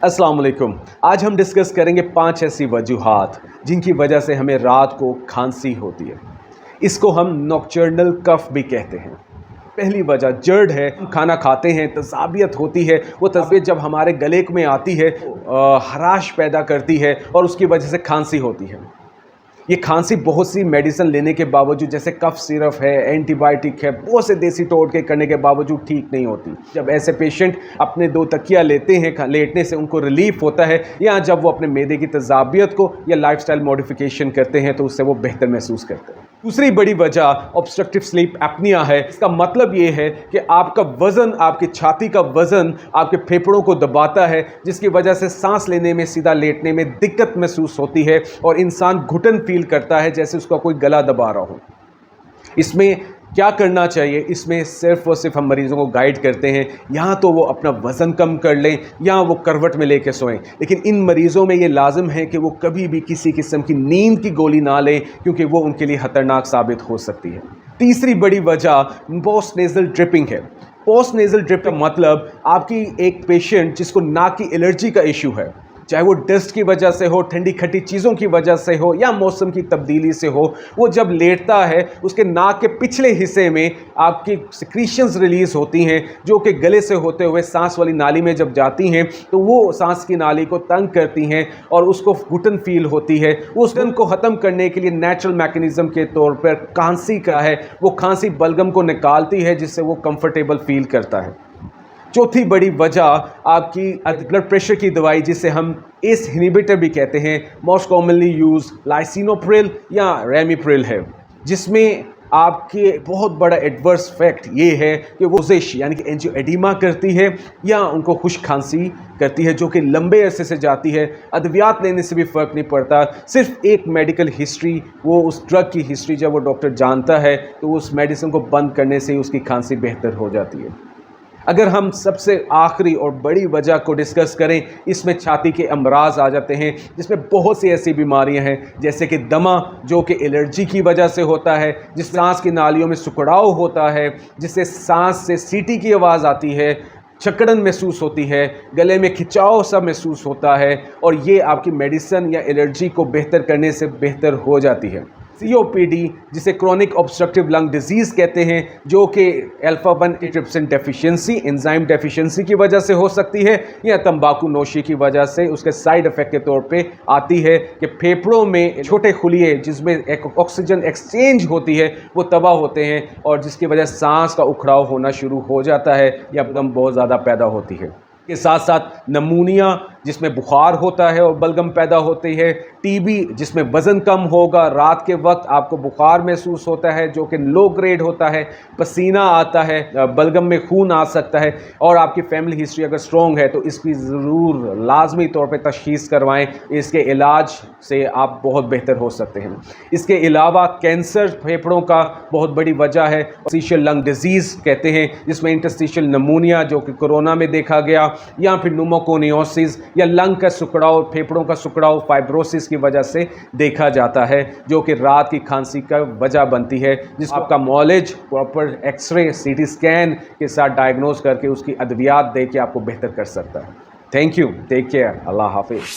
अस्सलाम वालेकुम। आज हम डिस्कस करेंगे 5 ऐसी वजूहात जिनकी वजह से हमें रात को खांसी होती है। इसको हम नॉक्टर्नल कफ भी कहते हैं। पहली वजह जर्ड है। खाना खाते हैं, तसाबियत होती है, वो तसाबियत जब हमारे गले में आती है हराश पैदा करती है और उसकी वजह से खांसी होती है। ये खांसी बहुत सी मेडिसिन लेने के बावजूद, जैसे कफ सिरप है, एंटीबायोटिक है, बहुत से देसी टोटके करने के बावजूद ठीक नहीं होती। जब ऐसे पेशेंट अपने 2 तकिया लेते हैं, लेटने से उनको रिलीफ होता है, या जब वो अपने मैदे की तजाबियत को या लाइफस्टाइल मॉडिफिकेशन करते हैं तो उससे वो बेहतर महसूस करते हैं। दूसरी बड़ी वजह ऑब्स्ट्रक्टिव स्लीप एपनिया है। इसका मतलब ये है कि आपका वज़न, आपकी छाती का वज़न आपके फेफड़ों को दबाता है, जिसकी वजह से सांस लेने में, सीधा लेटने में दिक्कत महसूस होती है और इंसान घुटन फील करता है जैसे उसका कोई गला दबा रहा हो। इसमें क्या करना चाहिए? इसमें सिर्फ और सिर्फ हम मरीज़ों को गाइड करते हैं, यहाँ तो वो अपना वज़न कम कर लें या वो करवट में लेके सोएं। लेकिन इन मरीज़ों में ये लाजिम है कि वो कभी भी किसी किस्म की नींद की गोली ना लें, क्योंकि वो उनके लिए ख़तरनाक साबित हो सकती है। तीसरी बड़ी वजह पोस्ट नेज़ल ड्रिपिंग है। पोस्ट नेज़ल ड्रिप का मतलब आपकी एक पेशेंट जिसको नाक की एलर्जी का इशू है, चाहे वो डस्ट की वजह से हो, ठंडी खट्टी चीज़ों की वजह से हो या मौसम की तब्दीली से हो, वो जब लेटता है उसके नाक के पिछले हिस्से में आपकी सिक्रीशंस रिलीज़ होती हैं जो कि गले से होते हुए सांस वाली नाली में जब जाती हैं तो वो सांस की नाली को तंग करती हैं और उसको घुटन फील होती है। उस घुटन को ख़त्म करने के लिए नेचुरल मैकेनिज़्म के तौर पर खांसी का है, वो खांसी बलगम को निकालती है जिससे वो कंफर्टेबल फील करता है। चौथी बड़ी वजह आपकी ब्लड प्रेशर की दवाई, जिसे हम एस इनहिबिटर भी कहते हैं, मोस्ट कॉमनली यूज लाइसिनोप्रिल या रेमिप्रिल है, जिसमें आपके बहुत बड़ा एडवर्स फैक्ट ये है कि वो सोजिश यानी कि एंजियोएडिमा करती है या उनको खुश्क खांसी करती है, जो कि लंबे अरसे से जाती है। अद्वियात लेने से भी फ़र्क नहीं पड़ता, सिर्फ एक मेडिकल हिस्ट्री, वो उस ड्रग की हिस्ट्री जब वो डॉक्टर जानता है तो उस मेडिसिन को बंद करने से ही उसकी खांसी बेहतर हो जाती है। अगर हम सबसे आखिरी और बड़ी वजह को डिस्कस करें, इसमें छाती के अमराज आ जाते हैं, जिसमें बहुत सी ऐसी बीमारियां हैं जैसे कि दमा, जो कि एलर्जी की वजह से होता है, जिस सांस की नालियों में सुकड़ाव होता है, जिससे सांस से सीटी की आवाज़ आती है, छकड़न महसूस होती है, गले में खिंचाव सा महसूस होता है, और ये आपकी मेडिसिन या एलर्जी को बेहतर करने से बेहतर हो जाती है। COPD, जिसे क्रोनिक ऑब्स्ट्रक्टिव लंग डिजीज़ कहते हैं, जो कि अल्फा-1 एंटीट्रिप्सिन डेफिशिएंसी, एंजाइम डेफिशिएंसी की वजह से हो सकती है, या तंबाकू नोशी की वजह से उसके साइड इफ़ेक्ट के तौर पे आती है कि फेफड़ों में छोटे खुलिये जिसमें एक ऑक्सीजन एक्सचेंज होती है वो तबाह होते हैं, और जिसकी वजह से सांस का उखड़ाव होना शुरू हो जाता है या दम बहुत ज़्यादा पैदा होती है। के साथ साथ नमूनिया, जिसमें बुखार होता है और बलगम पैदा होती है, TB, जिसमें वज़न कम होगा, रात के वक्त आपको बुखार महसूस होता है जो कि लो ग्रेड होता है, पसीना आता है, बलगम में खून आ सकता है, और आपकी फैमिली हिस्ट्री अगर स्ट्रॉन्ग है तो इसकी ज़रूर लाजमी तौर पे तशख़ीस करवाएं। इसके इलाज से आप बहुत बेहतर हो सकते हैं। इसके अलावा कैंसर फेफड़ों का बहुत बड़ी वजह है, इंटरस्टिशियल लंग डिजीज़ कहते हैं, जिसमें इंटरस्टिशियल नमूनिया जो कि कोरोना में देखा गया, या फिर न्यूमोकोनियोसिस या लंग का सुकड़ाव, फेफड़ों का सुकड़ाव फाइब्रोसिस की वजह से देखा जाता है, जो कि रात की खांसी का वजह बनती है, जिसको आपका मॉलेज प्रॉपर एक्सरे, CT स्कैन के साथ डायग्नोज करके उसकी अद्वियात दे के आपको बेहतर कर सकता है। थैंक यू, टेक केयर, अल्लाह हाफिज़।